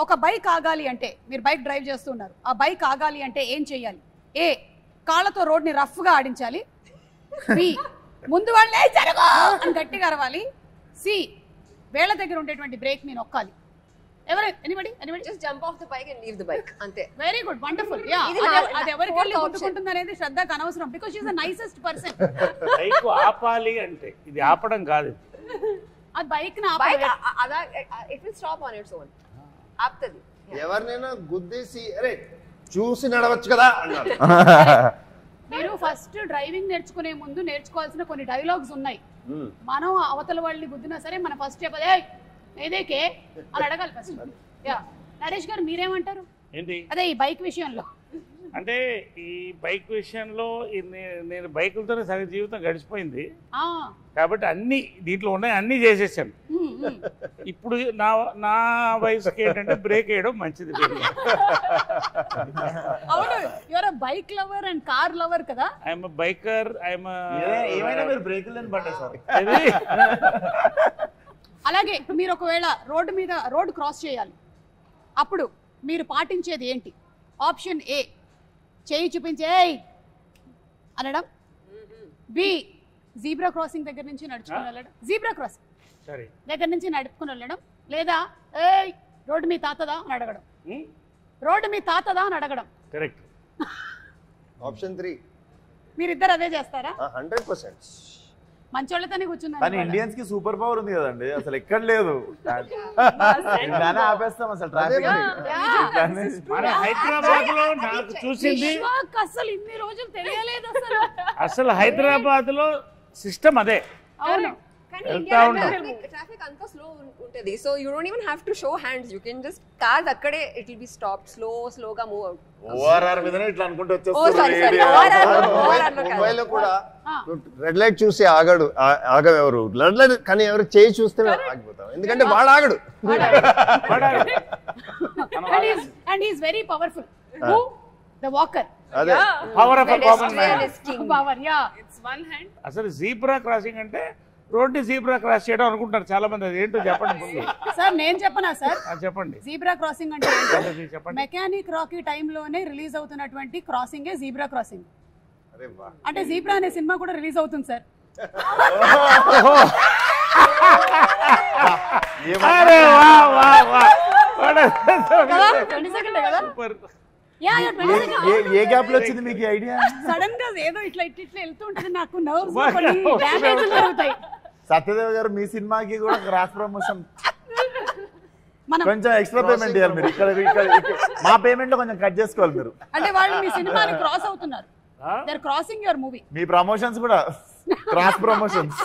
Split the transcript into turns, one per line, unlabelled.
ఒక బైక్ ఆగాలి అంటే మీరు బైక్ డ్రైవ్ చేస్తున్నారు, ఆ బైక్ ఆగాలి అంటే ఏం చేయాలి? ఏ, కాళ్ళతో రోడ్ని రఫ్గా ఆడించాలి. బి, ముందు వాళ్ళే జరగో అని గట్టిగా అరవాలి. సి, వేళ్ళ దగ్గర ఉండేటువంటి బ్రేక్ ని నొక్కాలి. ఎవరు anybody
just jump off the bike and leave the bike అంతే.
Very good, wonderful. యా, అది ఎవరికి వెళ్ళి కొట్టుకుంటుంది అనేది శ్రద్ధకు అనవసరం, because she is the nicest person.
Bike ఆపాలి అంటే ఇది ఆపడం కాదు,
అది బైక్ ని ఆపాలి.
it will stop on its own. ఆపుతది.
ఎవరినైనా గుద్దేసి అరే చూసి నడవచ్చు కదా అన్నారు.
మీరు ఫస్ట్ డ్రైవింగ్ నేర్చుకునే ముందు నేర్చుకోవాల్సిన కొన్ని డైలాగ్స్ ఉన్నాయి. మనం అవతల వాళ్ళని గుద్దినా సరే మనం ఫస్ట్ చెప్పదే ఏదేకే అని అడగాలి ఫస్ట్. యా, నరేష్ గారు మీరేమంటారు?
ఏంటి
అదే ఈ బైక్ విషయంలో.
అంటే ఈ బైక్ విషయంలో నేను బైకులతోనే సగం జీవితం గడిచిపోయింది కాబట్టి అన్ని దీంట్లో ఉన్నాయి, అన్నీ చేసేసాను. ఇప్పుడు నా వయసుకి ఏంటంటే బ్రేక్ వేయడం మంచిది.
అవును, your a bike lover and car lover కదా.
ఐఎమ్ బైకర్,
ఏమైనా మీరు బ్రేకులు పడ్డా సార్.
అలాగే మీరు ఒకవేళ రోడ్డు క్రాస్ చేయాలి, అప్పుడు మీరు పాటించేది ఏంటి? ఆప్షన్ ఏ, చేయి చూపించే అనడం. బి, జీబ్రా క్రాసింగ్ దగ్గర నుంచి నడుచుకుని వెళ్ళడం, జీబ్రా క్రాసింగ్ దగ్గర నుంచి నడుపుకుని వెళ్ళడం. లేదా ఏయ్ రోడ్డు మీ తాతదా అని అడగడం. రోడ్డు మీ తాతదా అని అడగడం.
కరెక్ట్.
ఆప్షన్ 3.
మీరిద్దరు అదే చేస్తారా?
100%.
మంచోళ్ళతోనే కూర్చున్నారు.
కానీ ఇండియన్స్ కి సూపర్ పవర్ ఉంది కదండి, అసలు ఎక్కడ లేదు. ఆపేస్తాం అసలు ట్రాఫిక్.
మన హైదరాబాద్ లో నాకు చూసింది
అసలు ఇన్ని రోజులు తెలియలేదు
అసలు హైదరాబాద్ లో సిస్టమ్ అదే.
అవును,
కానీ ఇండియాలో ట్రాఫిక్ అంతా స్లో ఉంటది. So you don't even have to show hands. You can just cars అక్కడే ఇట్ విల్ బి స్టాప్డ్, స్లోగా మూవ్ అవుట్.
ఓఆర్ఆర్ మీదనే ఇట్లా అనుకుంటూ
వచ్చేస్తారు.
ముంబైలో కూడా రెడ్ లైట్ చూసి ఆగం ఎవరు, రెడ్ లైట్ కానీ ఎవరు చేయి చూస్తే ఆగిపోతాం, ఎందుకంటే వాడు ఆగడు.
And he is very powerful. The walker.
అదే
power of common man.
Power, yeah, it's one hand.
అసలు జీబ్రా క్రాసింగ్ అంటే రోడ్డు జీబ్రా క్రాస్ చేయడం అనుకుంటారు చాలా మంది. అది ఏంటో చెప్పండి
సార్. నేను చెప్పనా సార్?
చెప్పండి.
జీబ్రా క్రాసింగ్ అంటే చెప్పండి. మెకానిక్ రాకీ టైంలోనే రిలీజ్ అవుతున్నటువంటి క్రాసింగ్ జీబ్రా క్రాసింగ్. అంటే జీబ్రా అనే సినిమా కూడా రిలీజ్ అవుతుంది సార్.
ఏ గ్యాప్ లో వచ్చింది మీకు ఐడియా?
సడన్ గా ఏదో ఇట్లా వెళ్తూ ఉంటుంది, నాకు నర్వ్స్ జరుగుతాయి.
సత్యదేవ్ గారు మీ సినిమాకి కూడా క్రాస్ ప్రమోషన్ కొంచెం ఎక్స్ట్రా పేమెంట్ ఇవ్వాలి మీరు. ఇక్కడ మా పేమెంట్ లో కొంచెం కట్ చేసుకోవాలి మీరు.
అంటే వాళ్ళు మీ సినిమాని క్రాస్ అవుతున్నారు. They are crossing your movie.
మీ ప్రమోషన్స్ కూడా క్రాస్ ప్రమోషన్స్.